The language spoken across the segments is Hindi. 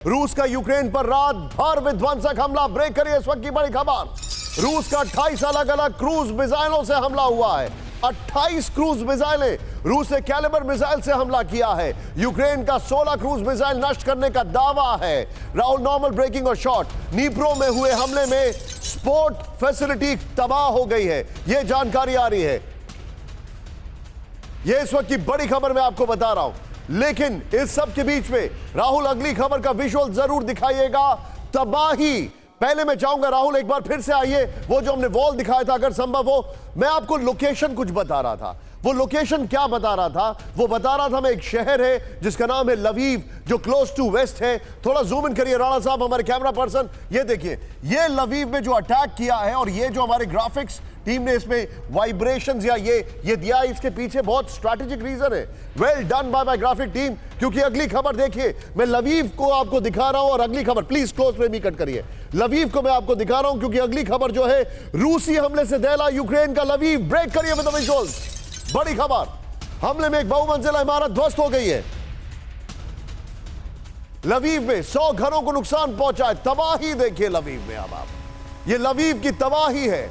रूस का यूक्रेन पर रात भर विध्वंसक हमला। ब्रेक करिए इस वक्त की बड़ी खबर। रूस का 28 अलग अलग क्रूज मिसाइलों से हमला हुआ है। 28 क्रूज मिसाइलें रूस ने कैलिबर मिसाइल से हमला किया है। यूक्रेन का 16 क्रूज मिसाइल नष्ट करने का दावा है। राहुल नॉर्मल ब्रेकिंग और शॉट। नीप्रो में हुए हमले में स्पोर्ट फैसिलिटी तबाह हो गई है, यह जानकारी आ रही है। यह इस वक्त की बड़ी खबर मैं आपको बता रहा हूं। लेकिन इस सब के बीच में राहुल अगली खबर का विजुअल जरूर दिखाइएगा। तबाही। पहले मैं चाहूंगा राहुल एक बार फिर से आइए। वो जो हमने वॉल दिखाया था, अगर संभव हो, मैं आपको लोकेशन कुछ बता रहा था। वो लोकेशन क्या बता रहा था? वो बता रहा था मैं एक शहर है जिसका नाम है लवीव, जो क्लोज टू वेस्ट है। थोड़ा जूम इन करिए राणा साहब, हमारे कैमरा पर्सन। ये देखिए, ये लवीव में जो अटैक किया है, और ये जो हमारे ग्राफिक्स टीम ने इसमें वाइब्रेशंस या ये दिया, इसके पीछे बहुत स्ट्रैटेजिक रीजन है। Well done by my graphic team. क्योंकि अगली खबर देखिए, मैं लवीव को आपको दिखा रहा हूं, और अगली खबर please close frame he cut करिए। लवीव को मैं आपको दिखा रहा हूं क्योंकि अगली खबर जो है, रूसी हमले से दहला यूक्रेन का लवीव। ब्रेक करिए विद द विजुअल्स। बड़ी खबर, हमले में एक बहुमंजिला इमारत ध्वस्त हो गई है। लवीव में 100 घरों को नुकसान पहुंचा है। तबाही देखिए लवीव में। अब आप, ये लवीव की तबाही है।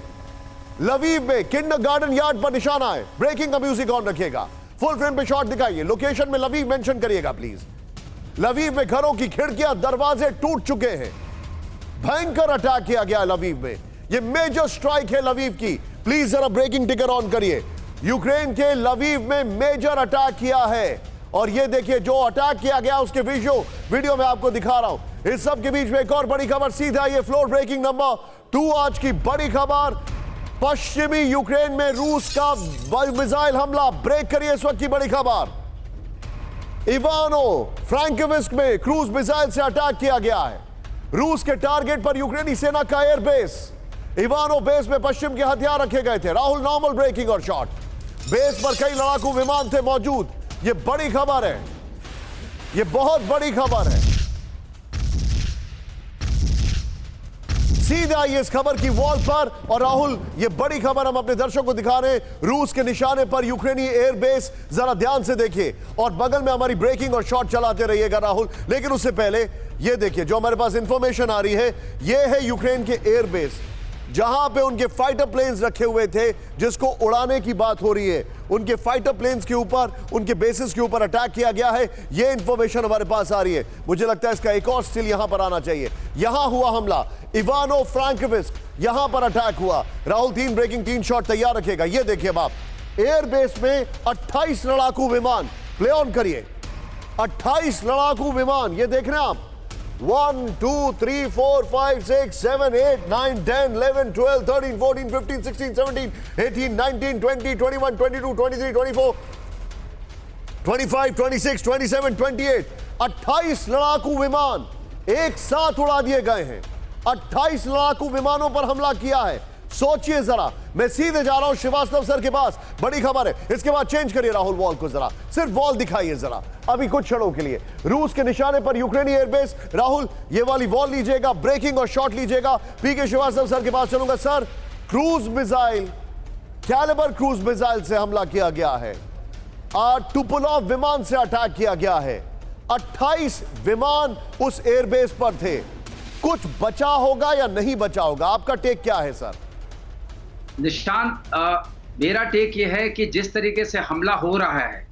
लवीव में किंडरगार्टन यार्ड पर निशाना है। ब्रेकिंग का म्यूजिक ऑन रखिएगा। फुल फ्रेम पे शॉट दिखाइए। लोकेशन में लवीव मेंशन करिएगा प्लीज। लवीव में घरों की खिड़कियां, दरवाजे टूट चुके हैं। भयंकर अटैक किया गया लवीव में। यह मेजर स्ट्राइक है लवीव की। प्लीज जरा ब्रेकिंग टिकर ऑन करिए। यूक्रेन के लवीव में मेजर अटैक किया है, और ये देखिए जो अटैक किया गया उसके वीडियो में आपको दिखा रहा हूं। इस सब के बीच में एक और बड़ी खबर। सीधा ये फ्लोर ब्रेकिंग नंबर 2 आज की बड़ी खबर। पश्चिमी यूक्रेन में रूस का मिसाइल हमला। ब्रेक करिए इस वक्त की बड़ी खबर। इवानो फ्रैंकोविस्क में क्रूज मिसाइल से अटैक किया गया है। रूस के टारगेट पर यूक्रेनी सेना का एयरबेस। इवानो बेस में पश्चिम के हथियार रखे गए थे। राहुल नॉर्मल ब्रेकिंग और शॉट। बेस पर कई लड़ाकू विमान थे मौजूद। यह बड़ी खबर है, यह बहुत बड़ी खबर है। सीधे आइए इस खबर की वॉल पर। और राहुल, यह बड़ी खबर हम अपने दर्शकों को दिखा रहे हैं। रूस के निशाने पर यूक्रेनी एयरबेस। जरा ध्यान से देखिए, और बगल में हमारी ब्रेकिंग और शॉट चलाते रहिएगा राहुल। लेकिन उससे पहले यह देखिए, जो हमारे पास इंफॉर्मेशन आ रही है, यह है यूक्रेन के एयरबेस, जहां पे उनके फाइटर प्लेन्स रखे हुए थे, जिसको उड़ाने की बात हो रही है। उनके फाइटर प्लेन्स के ऊपर, उनके बेसिस के ऊपर अटैक किया गया है। यह इंफॉर्मेशन हमारे पास आ रही है। मुझे लगता है इसका एक और स्टिल यहां पर आना चाहिए। यहां हुआ हमला, इवानो फ्रैंकोविस्क, यहां पर अटैक हुआ। राहुल 3 ब्रेकिंग 3 शॉट तैयार रखेगा। यह देखिए आप, एयरबेस में 28 लड़ाकू विमान। प्ले ऑन करिए। 28 लड़ाकू विमान, यह देख रहे हैं आप। 1 2 3 4 5 6 7 8 9 10 11 12 13 14 15 16 17 18 19 20 21 22 23 24 25 26 27 28 28 लड़ाकू विमान एक साथ उड़ा दिए गए हैं। 28 लड़ाकू विमानों पर हमला किया है। सोचिए जरा। मैं सीधे जा रहा हूं श्रीवास्तव सर के पास। बड़ी खबर है। इसके बाद चेंज करिए राहुल वॉल को, जरा सिर्फ वॉल दिखाइए जरा अभी कुछ क्षणों के लिए। रूस के निशाने पर यूक्रेनी एयरबेस। राहुल, ये वाली वॉल लीजिएगा, ब्रेकिंग और शॉट लीजिएगा। पीके श्रीवास्तव सर के पास चलूंगा। Sir, cruise missile, Kalibr cruise missile से हमला किया गया है। टुपोलोव विमान से अटैक किया गया है। 28 विमान उस एयरबेस पर थे। कुछ बचा होगा या नहीं बचा होगा? आपका टेक क्या है सर? निशांत, मेरा टेक ये है कि जिस तरीके से हमला हो रहा है,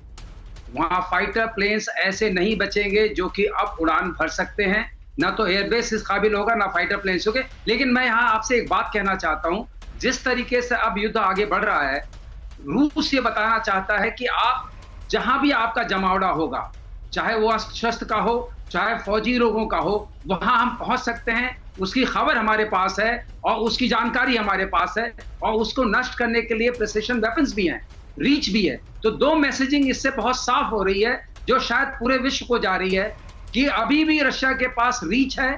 वहां फाइटर प्लेन्स ऐसे नहीं बचेंगे जो कि अब उड़ान भर सकते हैं। ना तो एयरबेस इस काबिल होगा, ना फाइटर प्लेन्स होंगे। लेकिन मैं यहां आपसे एक बात कहना चाहता हूं। जिस तरीके से अब युद्ध आगे बढ़ रहा है, रूस ये बताना चाहता है कि आप जहां भी आपका जमावड़ा होगा, चाहे वो अस्त्र शस्त्र का हो, चाहे फौजी लोगों का हो, वहां हम पहुंच सकते हैं। उसकी खबर हमारे पास है और उसकी जानकारी हमारे पास है, और उसको नष्ट करने के लिए प्रिसिशन वेपन्स भी हैं, रीच भी है। तो 2 मैसेजिंग इससे बहुत साफ हो रही है, जो शायद पूरे विश्व को जा रही है कि अभी भी रशिया के पास रीच है,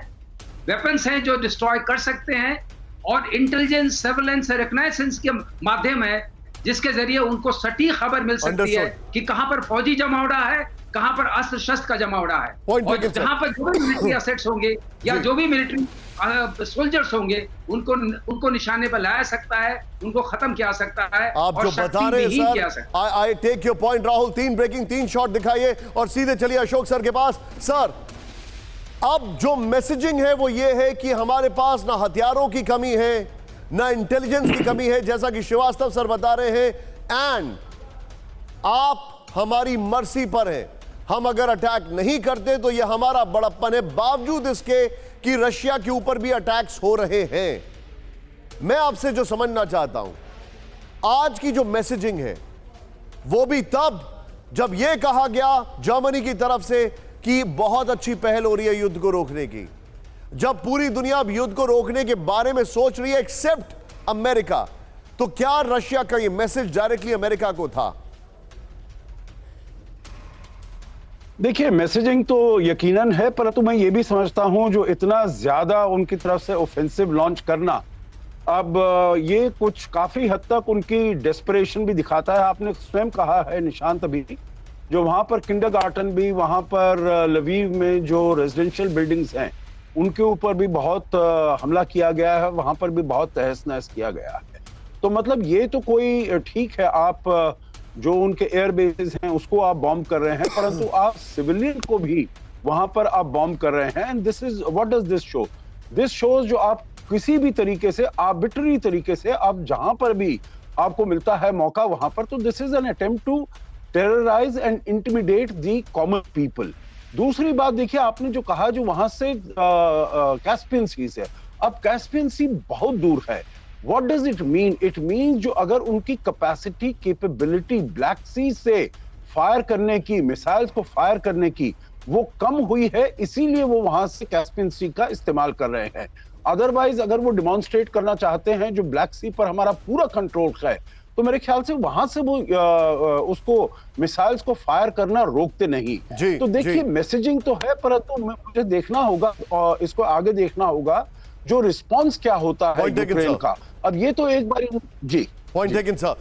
वेपन्स हैं जो डिस्ट्रॉय कर सकते हैं, और इंटेलिजेंस, सर्वेलेंस, रिकग्नाइजेंस के माध्यम है जिसके जरिए उनको सटीक खबर मिल सकती है कि कहां पर फौजी जमावड़ा है, कहां पर अस्त्र शस्त्र का जमावड़ा है, और जहां पर जो भी मिलिट्री एसेट्स होंगे या जो भी मिलिट्री सोल्जर्स होंगे, उनको निशाने पर लाया सकता है, उनको खत्म किया सकता है। आप जो बता रहे हैं sir, I take your point Rahul. 3 breaking 3 shot दिखाइए और सीधे चलिए अशोक सर के पास। सर, अब जो मैसेजिंग है वो ये है कि हमारे पास ना हथियारों की कमी है, ना इंटेलिजेंस की कमी है, जैसा कि श्रीवास्तव सर बता रहे हैं, एंड आप हमारी मर्जी पर हैं। हम अगर अटैक नहीं करते तो यह हमारा बड़प्पन है, बावजूद इसके कि रशिया के ऊपर भी अटैक्स हो रहे हैं। मैं आपसे जो समझना चाहता हूं, आज की जो मैसेजिंग है वो भी तब जब यह कहा गया जर्मनी की तरफ से कि बहुत अच्छी पहल हो रही है युद्ध को रोकने की, जब पूरी दुनिया अब युद्ध को रोकने के बारे में सोच रही है एक्सेप्ट अमेरिका, तो क्या रशिया का यह मैसेज डायरेक्टली अमेरिका को था? देखिए, मैसेजिंग तो यकीनन है, परंतु मैं ये भी समझता हूं जो इतना ज्यादा उनकी तरफ से ऑफेंसिव लॉन्च करना, अब ये कुछ काफी हद तक उनकी डेस्परेशन भी दिखाता है। आपने स्वयं कहा है निशांत अभी, जो वहां पर किंडरगार्टन भी, वहां पर लवीव में जो रेजिडेंशियल बिल्डिंग्स हैं उनके ऊपर भी बहुत हमला किया गया है, वहां पर भी बहुत तहस नहस किया गया है। तो मतलब ये तो कोई ठीक है, आप जो उनके एयर बेसेस हैं उसको आप बॉम्ब कर रहे हैं, परंतु आप सिविलियन को भी वहां पर आप बॉम्ब कर रहे हैं। And this is what does this show? This shows जो आप किसी भी तरीके से आर्बिट्ररी तरीके से आप जहां पर भी आपको मिलता है मौका वहां पर, तो this is an attempt to terrorise and intimidate the common people. दूसरी बात देखिए, आपने जो कहा जो वहां से कैस्पियन सी से, अब कैस्पियन सी बहुत दूर है। What does it mean? It means जो अगर उनकी कैपेसिटी, कैपेबिलिटी ब्लैक सी से फायर करने की, मिसाइल्स को फायर करने की, वो कम हुई है, इसीलिए वो वहां से कैस्पियन सी का इस्तेमाल कर रहे हैं। अदरवाइज अगर वो डिमॉन्स्ट्रेट करना चाहते हैं जो ब्लैक सी पर हमारा पूरा कंट्रोल है, तो मेरे ख्याल से वहां से वो उसको मिसाइल्स को फायर करना रोकते नहीं। तो देखिए, मैसेजिंग तो है, परंतु मुझे देखना होगा और इसको आगे देखना होगा जो रिस्पॉन्स क्या होता है यूक्रेन का। अब ये तो एक बार जी पॉइंट टेकन सर।